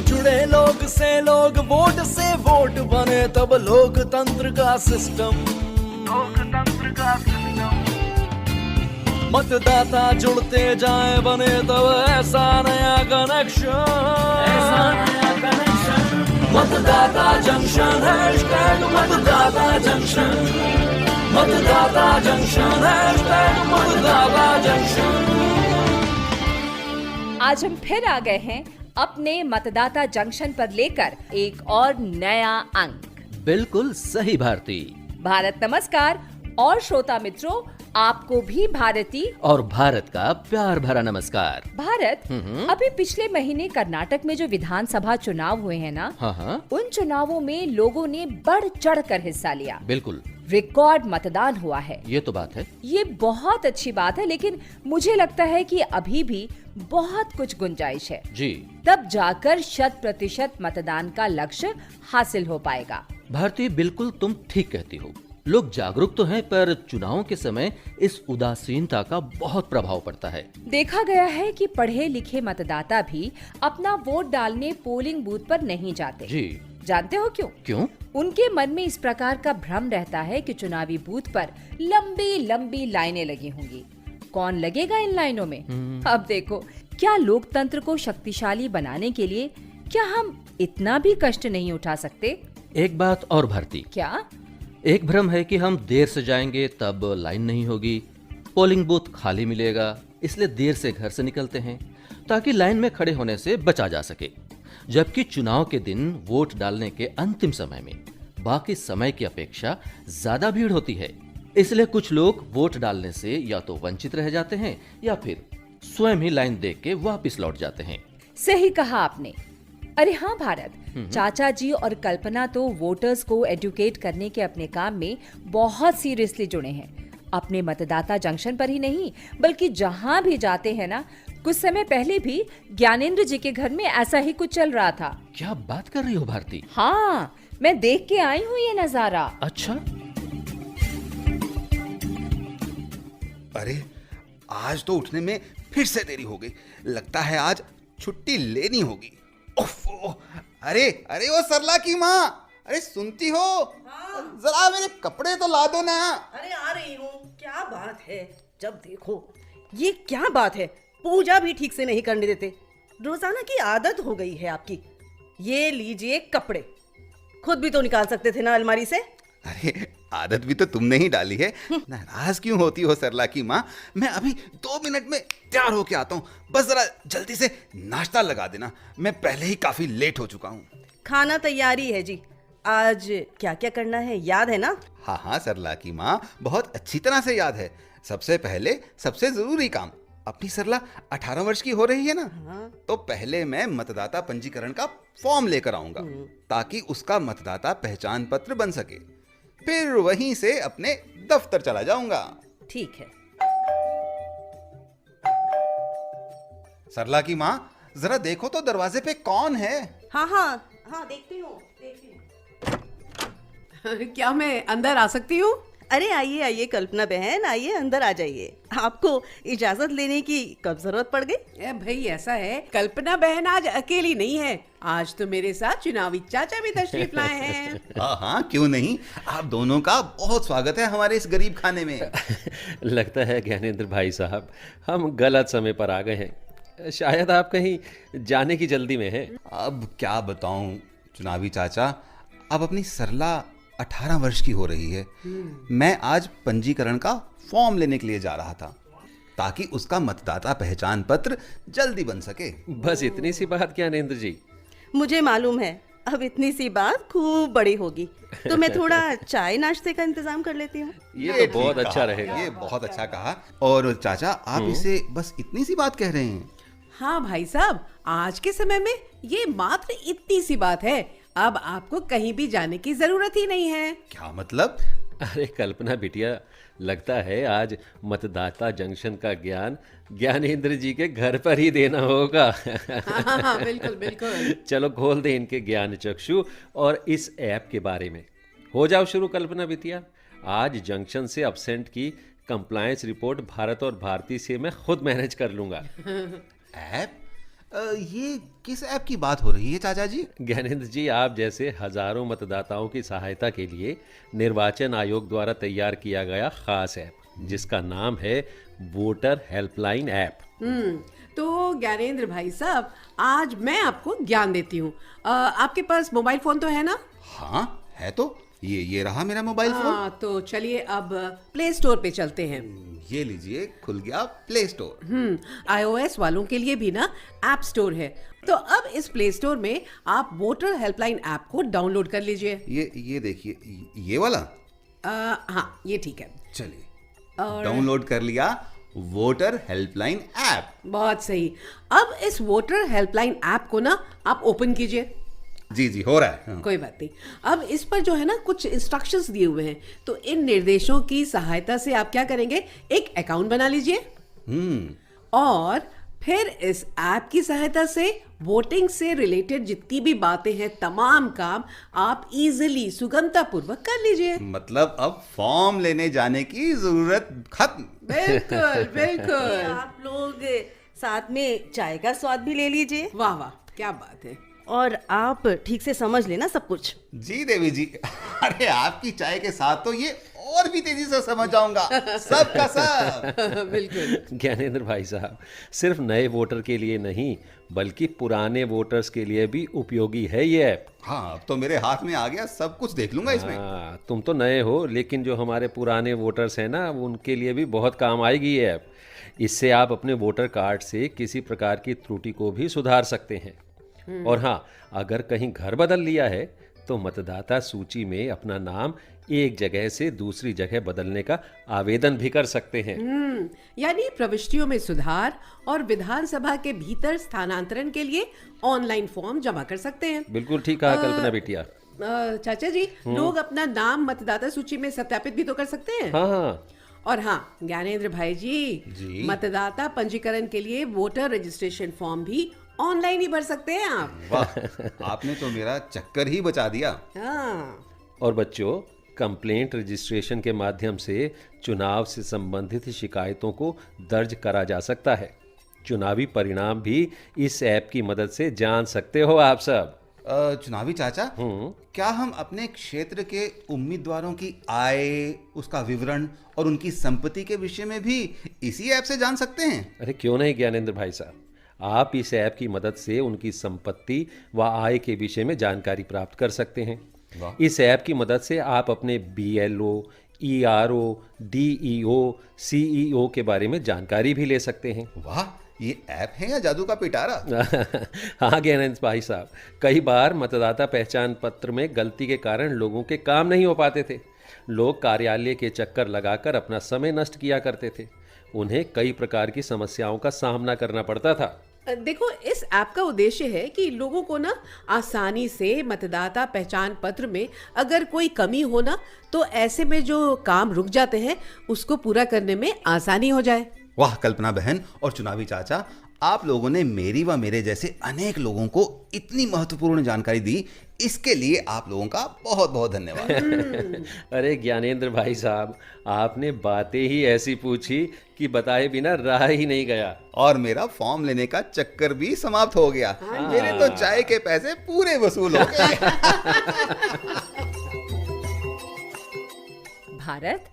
जुड़े लोग से लोग, वोट से वोट बने तब लोकतंत्र का सिस्टम। मतदाता जुड़ते जाए बने तब ऐसा नया कनेक्शन। मतदाता जंक्शन, हैशटैग मतदाता जंक्शन। मतदाता जंक्शन, हैशटैग मतदाता जंक्शन। आज हम फिर आ गए हैं अपने मतदाता जंक्शन पर लेकर एक और नया अंक। बिल्कुल सही भारती। भारत नमस्कार और श्रोता मित्रों, आपको भी भारती और भारत का प्यार भरा नमस्कार। भारत, अभी पिछले महीने कर्नाटक में जो विधानसभा चुनाव हुए हैं ना, हाँ, उन चुनावों में लोगों ने बढ़ चढ़ कर हिस्सा लिया। बिल्कुल रिकॉर्ड मतदान हुआ है। ये तो बात है। ये बहुत अच्छी बात है, लेकिन मुझे लगता है कि अभी भी बहुत कुछ गुंजाइश है जी। तब जाकर 100% मतदान का लक्ष्य हासिल हो पाएगा। भारती, बिल्कुल तुम ठीक कहती हो। लोग जागरूक तो हैं, पर चुनावों के समय इस उदासीनता का बहुत प्रभाव पड़ता है। देखा गया है कि पढ़े लिखे मतदाता भी अपना वोट डालने पोलिंग बूथ पर नहीं जाते। जी। जानते हो क्यों? क्यों? उनके मन में इस प्रकार का भ्रम रहता है कि चुनावी बूथ पर लंबी लंबी लाइनें लगी होंगी। कौन लगेगा इन लाइनों में? अब देखो, क्या लोकतंत्र को शक्तिशाली बनाने के लिए क्या हम इतना भी कष्ट नहीं उठा सकते? एक बात और भारती, क्या? एक भ्रम है कि हम देर से जाएंगे तब लाइन नहीं होगी, पोलिंग बूथ खाली मिलेगा, इसलिए देर से घर से निकलते हैं ताकि लाइन में खड़े होने से बचा जा सके। जबकि चुनाव के दिन वोट डालने के अंतिम समय में बाकी समय की अपेक्षा ज्यादा भीड़ होती है, इसलिए कुछ लोग वोट डालने से या तो वंचित रह जाते हैं या फिर स्वयं ही लाइन देख के वापिस लौट जाते हैं। सही कहा आपने। अरे हाँ भारत, चाचा जी और कल्पना तो वोटर्स को एजुकेट करने के अपने काम में बहुत सीरियसली जुड़े हैं। अपने मतदाता जंक्शन पर ही नहीं, बल्कि जहाँ भी जाते हैं ना, कुछ समय पहले भी ज्ञानेंद्र जी के घर में ऐसा ही कुछ चल रहा था। क्या बात कर रही हो भारती? हाँ, मैं देख के आई हूँ ये नजारा। अच्छा। अरे, आज तो उठने में फिर से देरी हो गई। लगता है आज छुट्टी लेनी होगी। ओफो, अरे अरे वो सरला की माँ, अरे सुनती हो? हाँ। जरा मेरे कपड़े तो ला दो ना। अरे आ रही हूँ। क्या बात है, जब देखो ये क्या बात है, पूजा भी ठीक से नहीं करने देते। रोजाना की आदत हो गई है आपकी। ये लीजिए कपड़े, खुद भी तो निकाल सकते थे ना अलमारी से। अरे आदत भी तो तुमने ही डाली है। नाराज क्यों होती हो सरला की माँ? मैं अभी 2 मिनट में तैयार होके आता हूँ। बस जरा जल्दी से नाश्ता लगा देना, मैं पहले ही काफी लेट हो चुका हूँ। खाना तैयारी है जी। आज क्या क्या करना है याद है ना? हाँ हाँ सरला की माँ, बहुत अच्छी तरह से याद है। सबसे पहले सबसे जरूरी काम, अपनी सरला 18 वर्ष की हो रही है ना, तो पहले मैं मतदाता पंजीकरण का फॉर्म लेकर आऊंगा ताकि उसका मतदाता पहचान पत्र बन सके। फिर वहीं से अपने दफ्तर चला जाऊंगा। ठीक है। सरला की माँ, जरा देखो तो दरवाजे पे कौन है? हाँ हाँ हाँ, देखती हूँ। क्या मैं अंदर आ सकती हूँ? अरे आइए आइए कल्पना बहन, आइए अंदर आ जाइए। आपको इजाजत लेने की कब जरूरत पड़ गई? भाई ऐसा है, कल्पना बहन आज अकेली नहीं है, आज तो मेरे साथ चुनावी चाचा भी तशरीफ लाए हैं। हाँ हाँ, क्यों नहीं। आप दोनों का बहुत स्वागत है हमारे इस गरीब खाने में। लगता है ज्ञानेंद्र भाई साहब, हम गलत समय पर आ गए हैं। शायद आप कहीं जाने की जल्दी में हैं। अब क्या बताऊं चुनावी चाचा, अब अपनी सरला 18 वर्ष की हो रही है। मैं आज पंजीकरण का फॉर्म लेने के लिए जा रहा था ताकि उसका मतदाता पहचान पत्र जल्दी बन सके। बस इतनी सी बात ज्ञानेंद्र जी? मुझे मालूम है, अब इतनी सी बात खूब बड़ी होगी, तो मैं थोड़ा चाय नाश्ते का इंतजाम कर लेती हूँ। ये तो बहुत अच्छा रहेगा। ये बहुत अच्छा कहा। और चाचा, आप इसे बस इतनी सी बात कह रहे हैं? हाँ भाई साहब, आज के समय में ये मात्र इतनी सी बात है। अब आपको कहीं भी जाने की जरूरत ही नहीं है। क्या मतलब? अरे कल्पना बिटिया, लगता है आज मतदाता जंक्शन का ज्ञान ज्ञानेंद्र जी के घर पर ही देना होगा। हाँ, बिल्कुल बिल्कुल। चलो खोल दे इनके ज्ञान चक्षु और इस ऐप के बारे में। हो जाओ शुरू कल्पना बिटिया। आज जंक्शन से अब्सेंट की कंप्लायंस रिपोर्ट भारत और भारती से मैं खुद मैनेज कर लूंगा। ऐप? ये किस ऐप की बात हो रही है चाचा जी? ज्ञानेंद्र जी, आप जैसे हजारों मतदाताओं की सहायता के लिए निर्वाचन आयोग द्वारा तैयार किया गया खास ऐप जिसका नाम है वोटर हेल्पलाइन ऐप। तो ज्ञानेंद्र भाई साहब, आज मैं आपको ज्ञान देती हूँ। आपके पास मोबाइल फोन तो है ना? हाँ है तो, ये रहा मेरा मोबाइल फोन। हाँ, तो चलिए अब प्ले स्टोर पे चलते हैं। ये लीजिए, खुल गया प्ले स्टोर। iOS वालों के लिए भी ना ऐप स्टोर है। तो अब इस प्ले स्टोर में आप वोटर हेल्पलाइन ऐप को डाउनलोड कर लीजिए। ये देखिए, ये वाला। हाँ, ये ठीक है। चलिए, डाउनलोड कर लिया वोटर हेल्पलाइन ऐप। बहुत सही। अब इस वोटर हेल्पलाइन ऐप को ना आप ओपन कीजिए। जी हो रहा है। हाँ। कोई बात नहीं। अब इस पर जो है ना कुछ इंस्ट्रक्शंस दिए हुए हैं, तो इन निर्देशों की सहायता से आप क्या करेंगे, एक अकाउंट बना लीजिए और फिर इस ऐप की सहायता से वोटिंग से रिलेटेड जितनी भी बातें हैं, तमाम काम आप इजीली सुगमता पूर्वक कर लीजिए। मतलब अब फॉर्म लेने जाने की जरूरत खत्म। बिल्कुल बिल्कुल। आप लोग साथ में चाय का स्वाद भी ले लीजिए। वाह वाह, क्या बात है। और आप ठीक से समझ लेना सब कुछ। जी देवी जी, अरे आपकी चाय के साथ तो ये और भी तेजी से समझ जाऊंगा सब का सब। बिल्कुल। ज्ञानेंद्र भाई साहब, सिर्फ नए वोटर के लिए नहीं बल्कि पुराने वोटर्स के लिए भी उपयोगी है ये ऐप। हाँ, अब तो मेरे हाथ में आ गया, सब कुछ देख लूंगा इसमें। हाँ, तुम तो नए हो, लेकिन जो हमारे पुराने वोटर्स हैं ना, उनके लिए भी बहुत काम आएगी ये ऐप। इससे आप अपने वोटर कार्ड से किसी प्रकार की त्रुटि को भी सुधार सकते हैं। और हाँ, अगर कहीं घर बदल लिया है तो मतदाता सूची में अपना नाम एक जगह से दूसरी जगह बदलने का आवेदन भी कर सकते हैं। यानी प्रविष्टियों में सुधार और विधानसभा के भीतर स्थानांतरण के लिए ऑनलाइन फॉर्म जमा कर सकते हैं। बिल्कुल ठीक कहा कल्पना बिटिया। चाचा जी, लोग अपना नाम मतदाता सूची में सत्यापित भी तो कर सकते हैं। हाँ, और हाँ ज्ञानेंद्र भाई जी, मतदाता पंजीकरण के लिए वोटर रजिस्ट्रेशन फॉर्म भी ऑनलाइन ही भर सकते हैं आप। वाह, आपने तो मेरा चक्कर ही बचा दिया। हाँ। और बच्चों, कंप्लेंट रजिस्ट्रेशन के माध्यम से चुनाव से संबंधित शिकायतों को दर्ज करा जा सकता है। चुनावी परिणाम भी इस ऐप की मदद से जान सकते हो आप सब। चुनावी चाचा, क्या हम अपने क्षेत्र के उम्मीदवारों की आय, उसका विवरण और उनकी संपत्ति के विषय में भी इसी ऐप से जान सकते हैं? अरे क्यों नहीं ज्ञानेंद्र भाई साहब, आप इस ऐप की मदद से उनकी संपत्ति व आय के विषय में जानकारी प्राप्त कर सकते हैं। इस ऐप की मदद से आप अपने BLO, ERO, DEO, CEO के बारे में जानकारी भी ले सकते हैं। वाह, ये ऐप है या जादू का पिटारा? हाँ ज्ञानेंद्र भाई साहब, कई बार मतदाता पहचान पत्र में गलती के कारण लोगों के काम नहीं हो पाते थे। लोग कार्यालय के चक्कर लगाकर अपना समय नष्ट किया करते थे। उन्हें कई प्रकार की समस्याओं का सामना करना पड़ता था। देखो, इस ऐप का उद्देश्य है कि लोगों को ना आसानी से मतदाता पहचान पत्र में अगर कोई कमी हो ना, तो ऐसे में जो काम रुक जाते हैं उसको पूरा करने में आसानी हो जाए। वाह कल्पना बहन और चुनावी चाचा, आप लोगों ने मेरी व मेरे जैसे अनेक लोगों को इतनी महत्वपूर्ण जानकारी दी, इसके लिए आप लोगों का बहुत बहुत धन्यवाद। अरे ज्ञानेंद्र भाई साहब, आपने बातें ही ऐसी पूछी कि बताए बिना रहा ही नहीं गया। और मेरा फॉर्म लेने का चक्कर भी समाप्त हो गया। मेरे तो चाय के पैसे पूरे वसूल हो गए। भारत,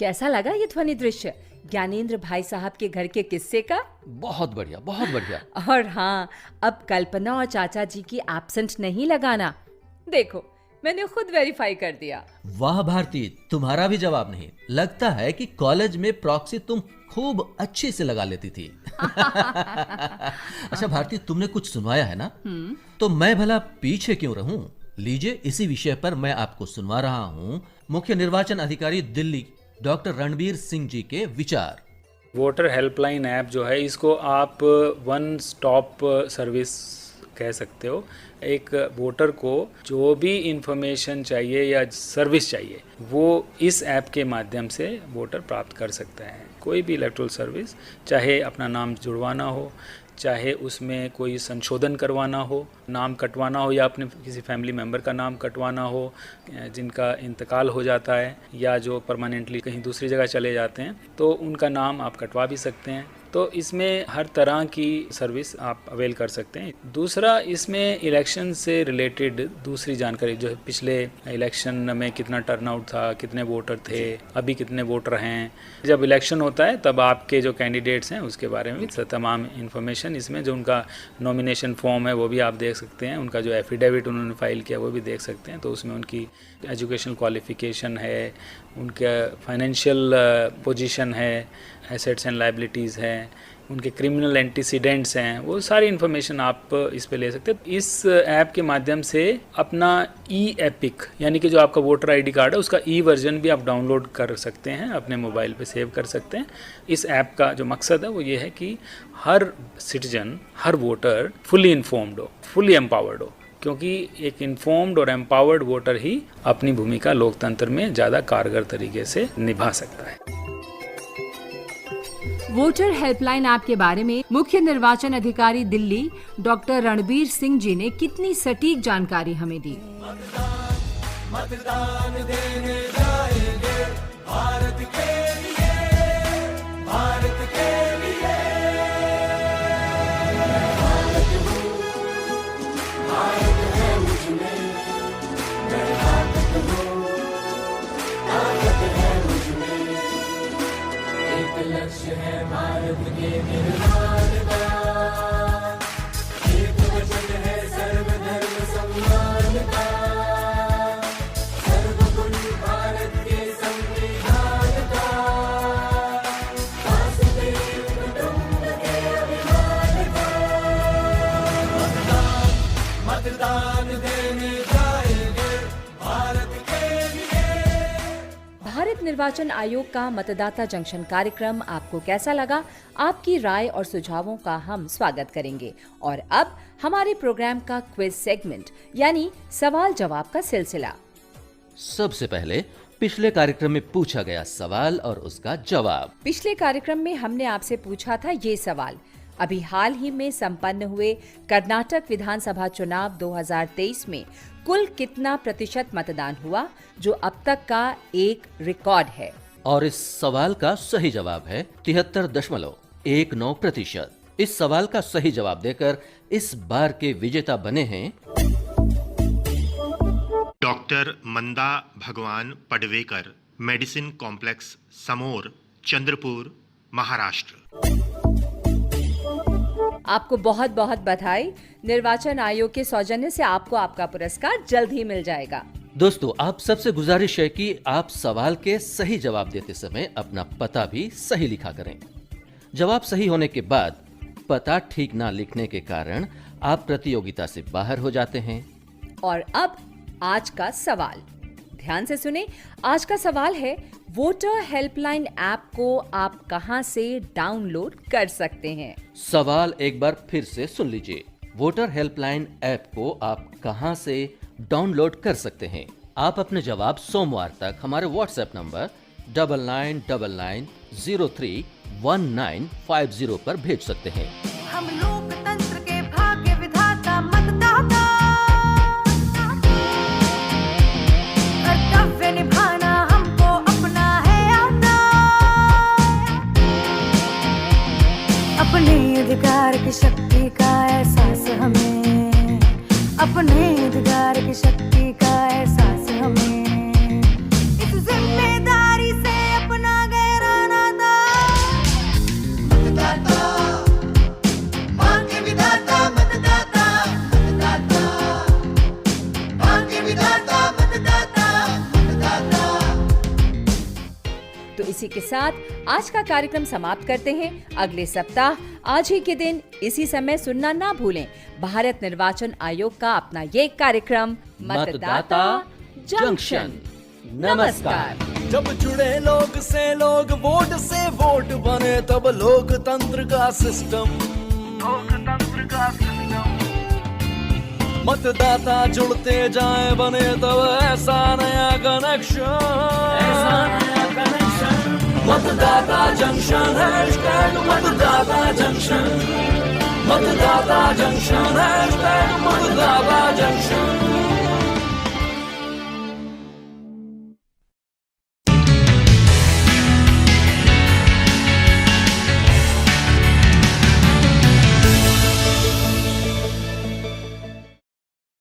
कैसा लगा ये ध्वनि दृश्य ज्ञानेंद्र भाई साहब के घर के किस्से का? बहुत बढ़िया, बहुत बढ़िया। और हाँ, अब कल्पना और चाचा जी की एब्सेंट नहीं लगाना। देखो, मैंने खुद वेरीफाई कर दिया। वाह भारती, तुम्हारा भी जवाब नहीं। लगता है कि कॉलेज में प्रॉक्सी तुम खूब अच्छे से लगा लेती थी। अच्छा भारती, तुमने कुछ सुनवाया है ना? तो मैं भला पीछे क्यों रहूं? लीजिए, इसी विषय पर मैं आपको सुनवा रहा हूं मुख्य निर्वाचन अधिकारी दिल्ली डॉक्टर रणबीर सिंह जी के विचार। वोटर हेल्पलाइन ऐप जो है, इसको आप वन स्टॉप सर्विस कह सकते हो। एक वोटर को जो भी इंफॉर्मेशन चाहिए या सर्विस चाहिए, वो इस ऐप के माध्यम से वोटर प्राप्त कर सकता है। कोई भी इलेक्ट्रल सर्विस, चाहे अपना नाम जुड़वाना हो, चाहे उसमें कोई संशोधन करवाना हो, नाम कटवाना हो, या अपने किसी फैमिली मेम्बर का नाम कटवाना हो जिनका इंतकाल हो जाता है, या जो परमानेंटली कहीं दूसरी जगह चले जाते हैं, तो उनका नाम आप कटवा भी सकते हैं। तो इसमें हर तरह की सर्विस आप अवेल कर सकते हैं। दूसरा, इसमें इलेक्शन से रिलेटेड दूसरी जानकारी, जो है पिछले इलेक्शन में कितना टर्नआउट था, कितने वोटर थे, अभी कितने वोटर हैं, जब इलेक्शन होता है तब आपके जो कैंडिडेट्स हैं उसके बारे में तमाम इन्फॉर्मेशन, इसमें जो उनका नॉमिनेशन फॉर्म है वो भी आप देख सकते हैं, उनका जो एफिडेविट उन्होंने फाइल किया वो भी देख सकते हैं। तो उसमें उनकी एजुकेशनल क्वालिफिकेशन है, उनका फाइनेंशियल पोजीशन है, एसेट्स एंड लायबिलिटीज़ हैं, उनके क्रिमिनल एंटीसीडेंट्स हैं, वो सारी इन्फॉर्मेशन आप इस पे ले सकते हैं। इस ऐप के माध्यम से अपना ई एपिक, यानी कि जो आपका वोटर आईडी कार्ड है उसका ई वर्जन भी आप डाउनलोड कर सकते हैं, अपने मोबाइल पे सेव कर सकते हैं। इस ऐप का जो मकसद है वो ये है कि हर सिटीजन, हर वोटर फुली इन्फॉर्म्ड हो, फुली एम्पावर्ड हो, क्योंकि एक इन्फॉर्म्ड और एम्पावर्ड वोटर ही अपनी भूमिका लोकतंत्र में ज़्यादा कारगर तरीके से निभा सकता है। वोटर हेल्पलाइन ऐप के बारे में मुख्य निर्वाचन अधिकारी दिल्ली डॉक्टर रणबीर सिंह जी ने कितनी सटीक जानकारी हमें दी। मतदान देने जाएंगे भारत के लिए, भारत के लिए। भारत है मुझमें, मैं ताकत हूँ, ताकत है मुझमें। एक लक्ष्य है भारत के निर्माण का, एक वचन है सर्वधर्म सम्मान का, सर्वगुण भारत के संविधान का, वासुदेव कुटुंब के अभिमान का। मतदान, मतदान देने जाएंगे भारत के लिए। भारत निर्वाचन आयोग का मतदाता जंक्शन कार्यक्रम आपको कैसा लगा? आपकी राय और सुझावों का हम स्वागत करेंगे। और अब हमारे प्रोग्राम का क्विज सेगमेंट, यानी सवाल जवाब का सिलसिला। सबसे पहले पिछले कार्यक्रम में पूछा गया सवाल और उसका जवाब। पिछले कार्यक्रम में हमने आपसे पूछा था ये सवाल, अभी हाल ही में संपन्न हुए कर्नाटक विधानसभा चुनाव 2023 में कुल कितना प्रतिशत मतदान हुआ, जो अब तक का एक रिकॉर्ड है। और इस सवाल का सही जवाब है 73.19%। इस सवाल का सही जवाब देकर इस बार के विजेता बने हैं डॉक्टर मंदा भगवान पडवेकर, मेडिसिन कॉम्प्लेक्स समोर, चंद्रपुर, महाराष्ट्र। आपको बहुत बहुत बधाई। निर्वाचन आयोग के सौजन्य से आपको आपका पुरस्कार जल्द ही मिल जाएगा। दोस्तों, आप सबसे गुजारिश है कि आप सवाल के सही जवाब देते समय अपना पता भी सही लिखा करें। जवाब सही होने के बाद पता ठीक ना लिखने के कारण आप प्रतियोगिता से बाहर हो जाते हैं। और अब आज का सवाल ध्यान से सुने। आज का सवाल है, वोटर हेल्पलाइन ऐप को आप कहां से डाउनलोड कर सकते हैं? सवाल एक बार फिर से सुन लीजिए। वोटर हेल्पलाइन ऐप को आप कहां से डाउनलोड कर सकते हैं? आप अपने जवाब सोमवार तक हमारे व्हाट्सएप नंबर 9999031950 पर भेज सकते हैं। हम लोकतंत्र के भाग्य विधाता मतदाता, कर्तव्य निभाना हमको अपना है आता, अपने अधिकार की शक्ति का एहसास हमें, अपने अधिकार की शक्ति का एहसास हमें, इस जिम्मेदारी से अपना गहरा नाता। मतदाता, भाग्य विधाता मतदाता, मतदाता, भाग्य विधाता मतदाता, मतदाता। तो इसी के साथ आज का कार्यक्रम समाप्त करते हैं। अगले सप्ताह आज ही के दिन इसी समय सुनना ना भूलें भारत निर्वाचन आयोग का अपना ये कार्यक्रम मतदाता जंक्शन। नमस्कार। जब जुड़े लोग से लोग, वोट से वोट बने, तब लोकतंत्र का सिस्टम, मतदाता जुड़ते जाए बने, तब ऐसा नया कनेक्शन, मतदाता जंक्शन, हैशटैग मतदाता जंक्शन, मतदाता जंक्शन, हैशटैग